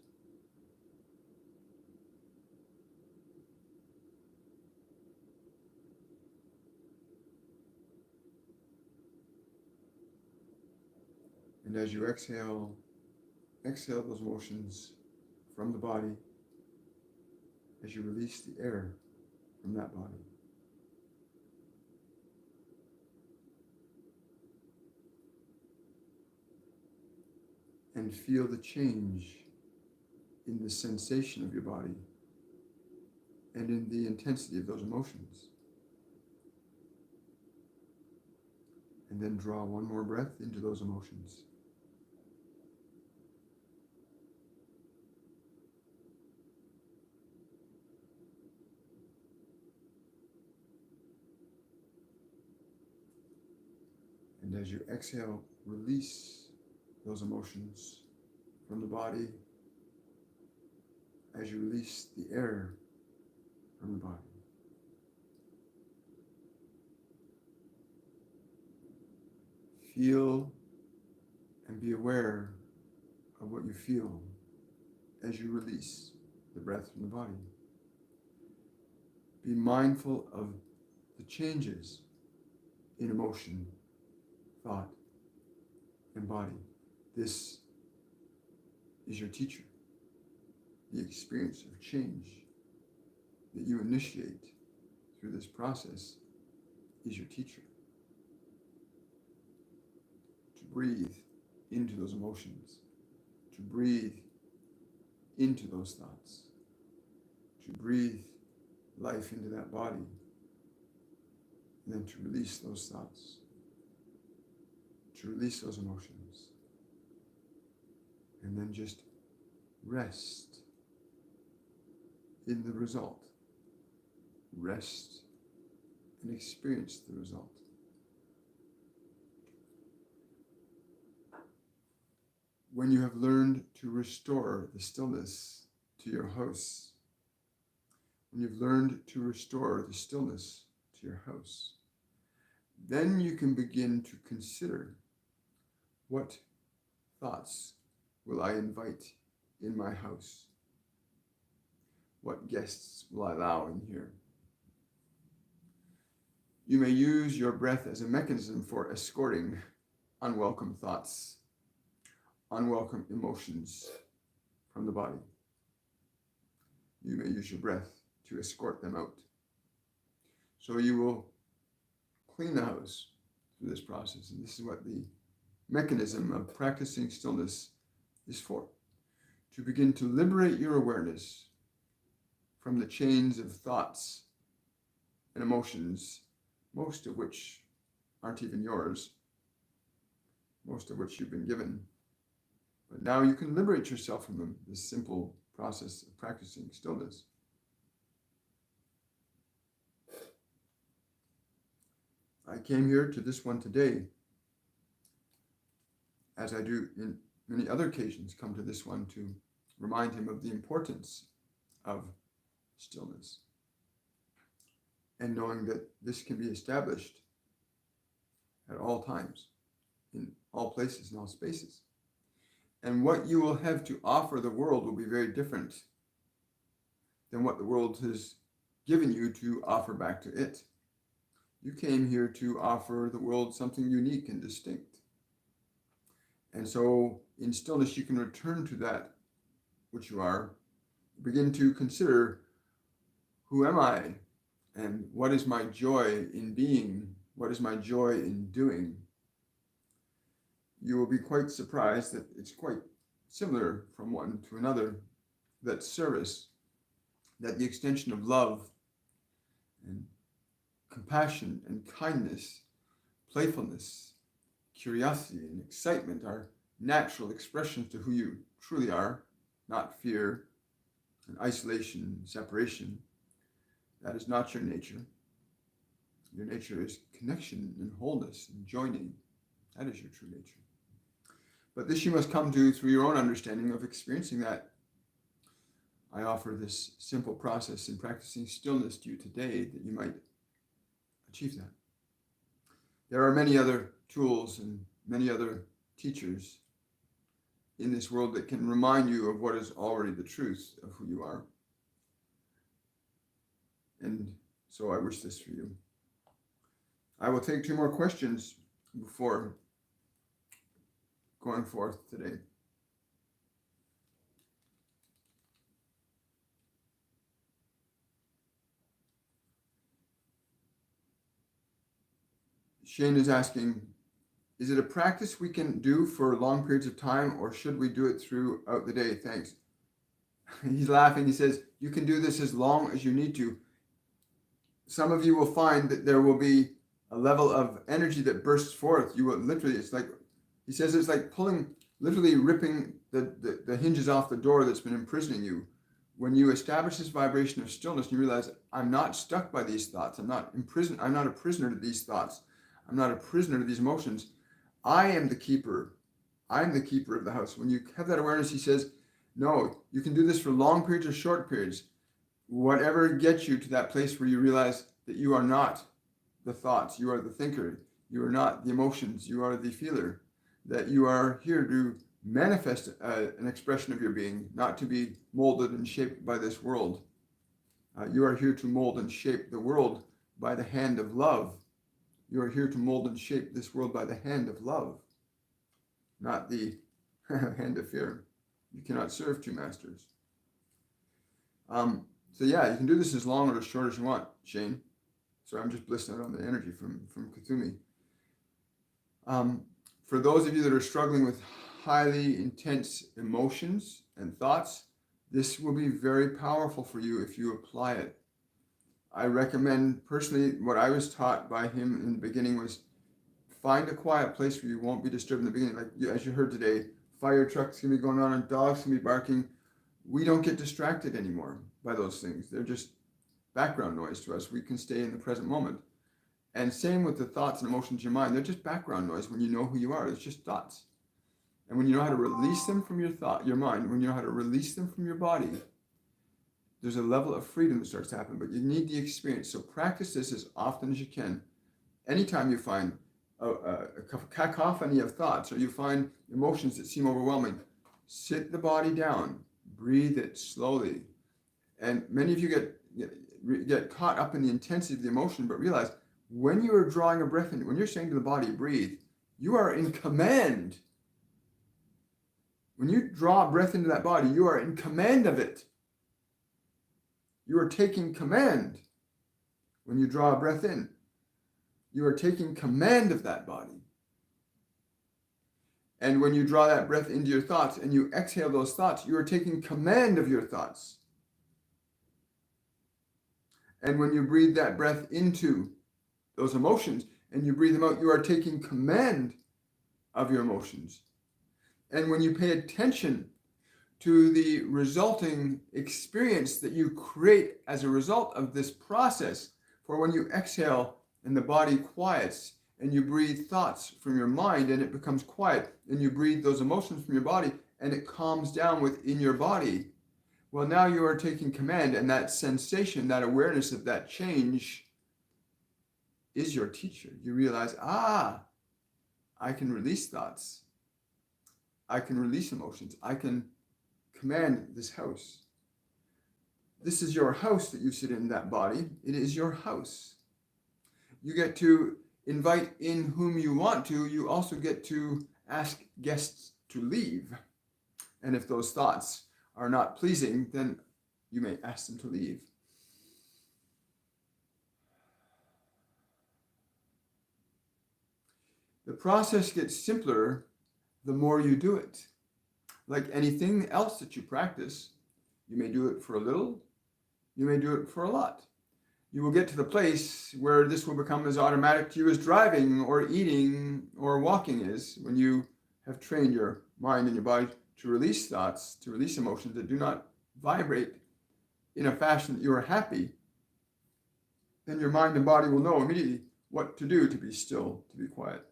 And as you exhale those emotions from the body as you release the air from that body. And feel the change in the sensation of your body and in the intensity of those emotions. And then draw one more breath into those emotions. And as you exhale, release those emotions from the body as you release the air from the body. Feel and be aware of what you feel as you release the breath from the body. Be mindful of the changes in emotion, thought, and body. This is your teacher. The experience of change that you initiate through this process is your teacher. To breathe into those emotions, to breathe into those thoughts, to breathe life into that body, and then to release those thoughts, to release those emotions, and then just rest in the result. Rest and experience the result. When you have learned to restore the stillness to your house, when you've learned to restore the stillness to your house, then you can begin to consider, what thoughts will I invite in my house? What guests will I allow in here? You may use your breath as a mechanism for escorting unwelcome thoughts, unwelcome emotions from the body. You may use your breath to escort them out. So you will clean the house through this process. And this is what the mechanism of practicing stillness is for. To begin to liberate your awareness from the chains of thoughts and emotions, most of which aren't even yours, most of which you've been given. But now you can liberate yourself from them, this simple process of practicing stillness. I came here to this one today, as I do in many other occasions, come to this one to remind him of the importance of stillness. And knowing that this can be established at all times, in all places, in all spaces. And what you will have to offer the world will be very different than what the world has given you to offer back to it. You came here to offer the world something unique and distinct. And so in stillness, you can return to that which you are, begin to consider, who am I? And what is my joy in being? What is my joy in doing? You will be quite surprised that it's quite similar from one to another, that service, that the extension of love and compassion and kindness, playfulness, curiosity and excitement are natural expressions to who you truly are, not fear and isolation and separation. That is not your nature. Your nature is connection and wholeness and joining. That is your true nature. But this you must come to through your own understanding of experiencing that. I offer this simple process in practicing stillness to you today that you might achieve that. There are many other tools and many other teachers in this world that can remind you of what is already the truth of who you are. And so I wish this for you. I will take 2 more questions before going forth today. Shane is asking, is it a practice we can do for long periods of time, or should we do it throughout the day? Thanks. He's laughing. He says, you can do this as long as you need to. Some of you will find that there will be a level of energy that bursts forth. You will literally, it's like, he says, it's like pulling, literally ripping the hinges off the door that's been imprisoning you. When you establish this vibration of stillness, you realize, I'm not stuck by these thoughts. I'm not imprisoned. I'm not a prisoner to these thoughts. I'm not a prisoner to these emotions. I am the keeper. I'm the keeper of the house. When you have that awareness, he says, no, you can do this for long periods or short periods. Whatever gets you to that place where you realize that you are not the thoughts, you are the thinker, you are not the emotions, you are the feeler, that you are here to manifest an expression of your being, not to be molded and shaped by this world. You are here to mold and shape the world by the hand of love. You are here to mold and shape this world by the hand of love, not the hand of fear. You cannot serve 2 masters. So yeah, you can do this as long or as short as you want, Shane. So I'm just blissing out on the energy from Kuthumi. For those of you that are struggling with highly intense emotions and thoughts, this will be very powerful for you if you apply it. I recommend, personally, what I was taught by him in the beginning was find a quiet place where you won't be disturbed in the beginning. Like as you heard today, fire trucks can be going on and dogs can be barking. We don't get distracted anymore by those things. They're just background noise to us. We can stay in the present moment. And same with the thoughts and emotions in your mind. They're just background noise when you know who you are. It's just thoughts. And when you know how to release them from your mind, when you know how to release them from your body, there's a level of freedom that starts to happen, but you need the experience. So practice this as often as you can. Anytime you find a cacophony of thoughts or you find emotions that seem overwhelming, sit the body down, breathe it slowly. And many of you get caught up in the intensity of the emotion, but realize when you are drawing a breath in, when you're saying to the body, breathe, you are in command. When you draw a breath into that body, you are in command of it. You are taking command. When you draw a breath in, you are taking command of that body. And when you draw that breath into your thoughts and you exhale those thoughts, you are taking command of your thoughts. And when you breathe that breath into those emotions and you breathe them out, you are taking command of your emotions. And when you pay attention to the resulting experience that you create as a result of this process, for when you exhale and the body quiets and you breathe thoughts from your mind and it becomes quiet, and you breathe those emotions from your body and it calms down within your body, well, now you are taking command, and that sensation, that awareness of that change is your teacher. You realize, I can release thoughts. I can release emotions. I can command this house. this is your house that you sit in, that body. It is your house. You get to invite in whom you want to. You also get to ask guests to leave. And if those thoughts are not pleasing, then you may ask them to leave. The process gets simpler the more you do it. Like anything else that you practice, you may do it for a little, you may do it for a lot. You will get to the place where this will become as automatic to you as driving or eating or walking is, when you have trained your mind and your body to release thoughts, to release emotions that do not vibrate in a fashion that you are happy. Then your mind and body will know immediately what to do to be still, to be quiet.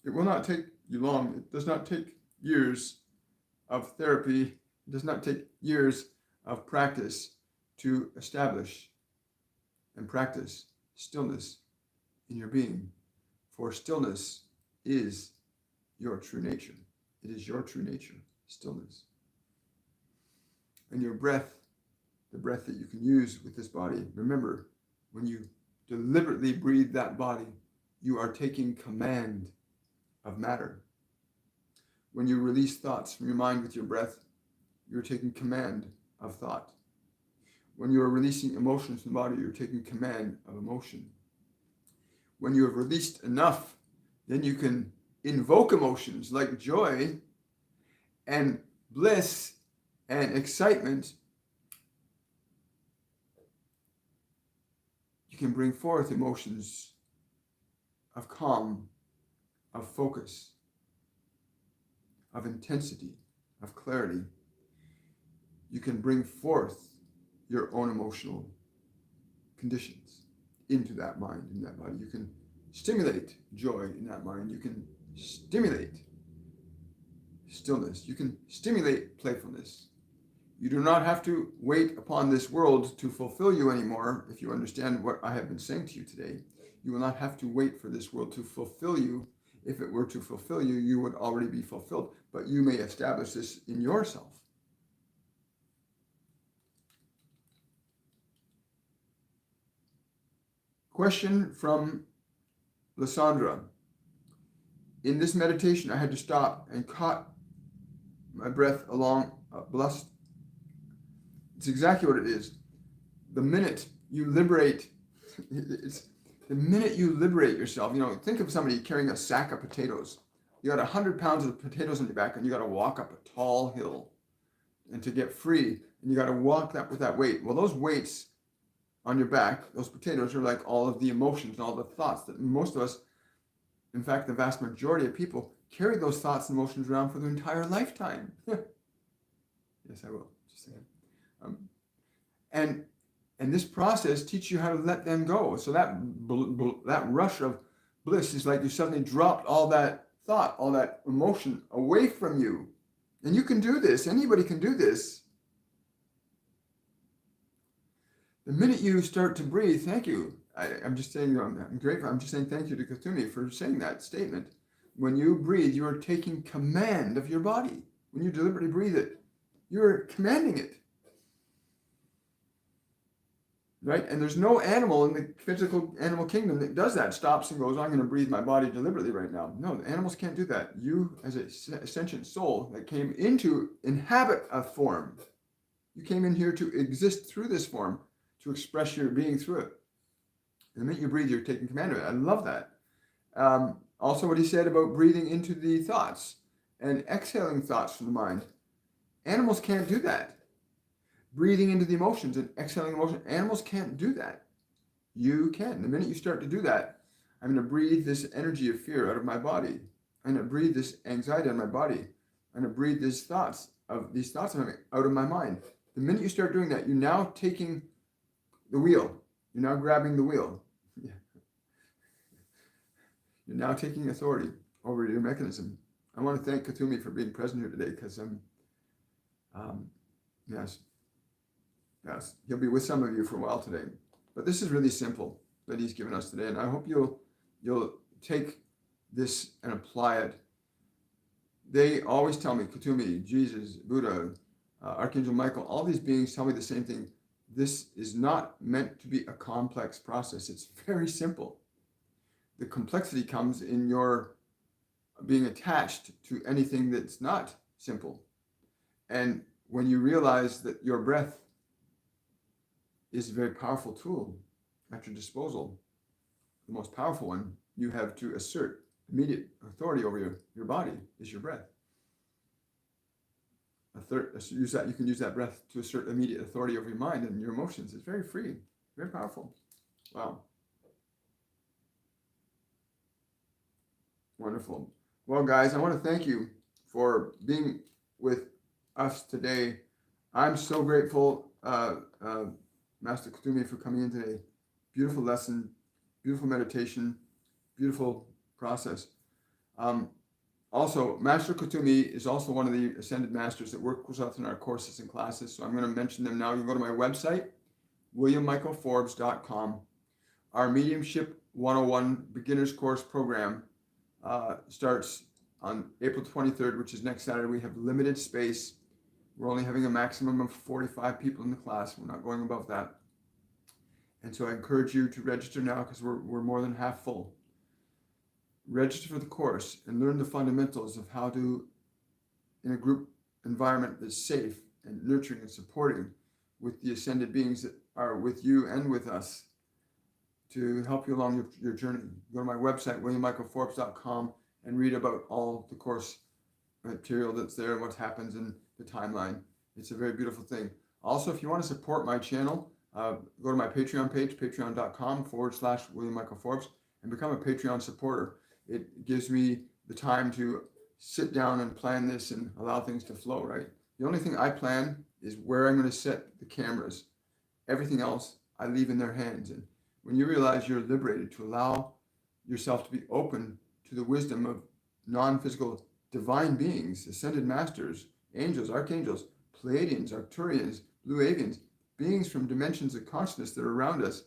It will not take you long. It does not take years of therapy. It does not take years of practice to establish and practice stillness in your being. For stillness is your true nature. It is your true nature, stillness. And your breath, the breath that you can use with this body, remember, when you deliberately breathe that body, you are taking command of matter. When you release thoughts from your mind with your breath, you're taking command of thought. When you are releasing emotions from the body, you're taking command of emotion. When you have released enough, then you can invoke emotions like joy and bliss and excitement. You can bring forth emotions of calm, of focus, of intensity, of clarity. You can bring forth your own emotional conditions into that mind, in that body. You can stimulate joy in that mind. You can stimulate stillness. You can stimulate playfulness. You do not have to wait upon this world to fulfill you anymore. If you understand what I have been saying to you today, you will not have to wait for this world to fulfill you. If it were to fulfill you, you would already be fulfilled. But you may establish this in yourself. Question from Lysandra. In this meditation, I had to stop and caught my breath along blessed. It's exactly what it is. The minute you liberate, the minute you liberate yourself, think of somebody carrying a sack of potatoes. You got 100 pounds of potatoes on your back and you got to walk up a tall hill. And to get free, and you got to walk that with that weight. Well, those weights on your back, those potatoes are like all of the emotions and all the thoughts that most of us, in fact, the vast majority of people, carry those thoughts and emotions around for their entire lifetime. Yes, I will. Just a second. And this process teaches you how to let them go. So that rush of bliss is like you suddenly dropped all that thought, all that emotion away from you. And you can do this. Anybody can do this. The minute you start to breathe, thank you. I'm just saying, I'm grateful. I'm just saying thank you to Kuthumi for saying that statement. When you breathe, you are taking command of your body. When you deliberately breathe it, you're commanding it. Right? And there's no animal in the physical animal kingdom that does that, stops and goes, I'm going to breathe my body deliberately right now. No, the animals can't do that. You, as a sentient soul that came in to inhabit a form, you came in here to exist through this form, to express your being through it. And the minute you breathe, you're taking command of it. I love that. Also, what he said about breathing into the thoughts and exhaling thoughts from the mind. Animals can't do that. Breathing into the emotions and exhaling emotions. Animals can't do that. You can. The minute you start to do that, I'm going to breathe this energy of fear out of my body. I'm going to breathe this anxiety out of my body. I'm going to breathe these thoughts I'm having out of my mind. The minute you start doing that, you're now taking the wheel. You're now grabbing the wheel. Yeah. You're now taking authority over your mechanism. I want to thank Kuthumi for being present here today because yes, he'll be with some of you for a while today. But this is really simple that he's given us today, and I hope you'll take this and apply it. They always tell me, Kuthumi, Jesus, Buddha, Archangel Michael, all these beings tell me the same thing. This is not meant to be a complex process. It's very simple. The complexity comes in your being attached to anything that's not simple. And when you realize that your breath is a very powerful tool at your disposal, the most powerful one you have to assert immediate authority over your body is your breath. You can use that breath to assert immediate authority over your mind and your emotions. It's very free, very powerful. Wow. Wonderful. Well, guys, I want to thank you for being with us today. I'm so grateful, Master Kuthumi, for coming in today. Beautiful lesson, beautiful meditation, beautiful process. Also, Master Kuthumi is also one of the Ascended Masters that work with us in our courses and classes. So I'm going to mention them now. You can go to my website, williammichaelforbes.com. Our Mediumship 101 Beginner's Course program starts on April 23rd, which is next Saturday. We have limited space. We're only having a maximum of 45 people in the class. We're not going above that. And so I encourage you to register now because we're more than half full. Register for the course and learn the fundamentals of how to, in a group environment that's safe and nurturing and supporting with the ascended beings that are with you and with us, to help you along your journey. Go to my website, williammichaelforbes.com, and read about all the course material that's there and what happens in the timeline. It's a very beautiful thing. Also, if you want to support my channel, go to my Patreon page, patreon.com/WilliamMichaelForbes, and become a Patreon supporter. It gives me the time to sit down and plan this and allow things to flow, right? The only thing I plan is where I'm going to set the cameras. Everything else I leave in their hands. And when you realize you're liberated to allow yourself to be open to the wisdom of non-physical divine beings, ascended masters, angels, archangels, Pleiadians, Arcturians, blue avians, beings from dimensions of consciousness that are around us,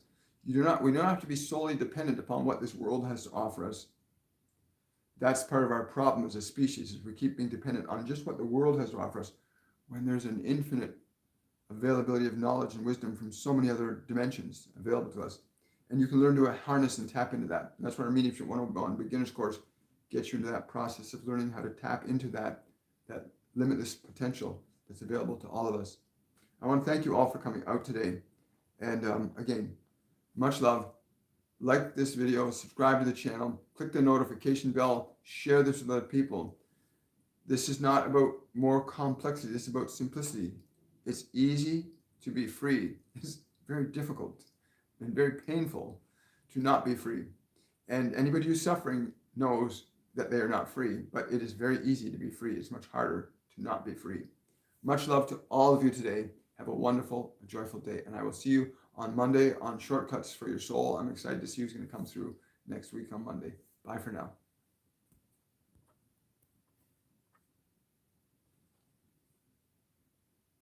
we don't have to be solely dependent upon what this world has to offer us. That's part of our problem as a species, is we keep being dependent on just what the world has to offer us when there's an infinite availability of knowledge and wisdom from so many other dimensions available to us. And you can learn to harness and tap into that. And that's what our Mediumship 101 Beginner's Course gets you into that process of learning how to tap into that limitless potential that's available to all of us. I want to thank you all for coming out today. And again, much love. Like this video, subscribe to the channel, click the notification bell, share this with other people. This is not about more complexity. This is about simplicity. It's easy to be free. It's very difficult and very painful to not be free. And anybody who's suffering knows that they are not free, but it is very easy to be free. It's much harder to not be free. Much love to all of you today. Have a wonderful, joyful day. And I will see you on Monday on Shortcuts for Your Soul. I'm excited to see who's going to come through next week on Monday. Bye for now.